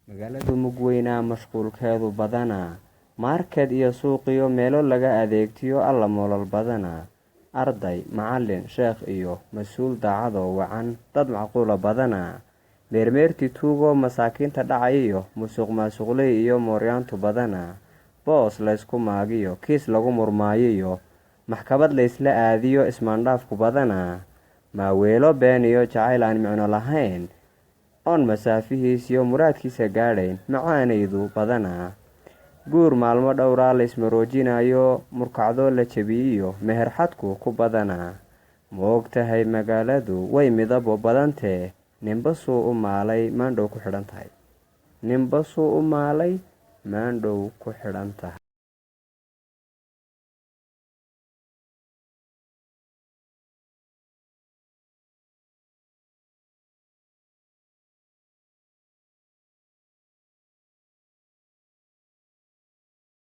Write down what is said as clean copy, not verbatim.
magaaladu mug weynaa mashquulkeedu badanaa market iyo suuqiyo meelo laga adeegtiyo alla moolal badanaa arday macallin sheekh iyo mas-uul daacadoo wacan dad macquula badanaa meermeerti tuugoo masaakiinta dhacayiyo musuq maasuqley iyo mooryaantu badanaa boos laysku maagiyo kiis lagu murmaayiyo maxkamad laysla aadiyo ismaandhaafku badanaa maaweelo been iyo jacayl aan micno lahayn oon masaafihiis iyo muraadkiisa gaadhayn macaanaydu badanaa guur maalmo dhowraa laysmaroojinayo murkacdoo la jabiyiyo meherxadku ku badanaa ma og tahay magaaladu way midabo badantee ninba suu u maalay maandhow ku xidhan tahay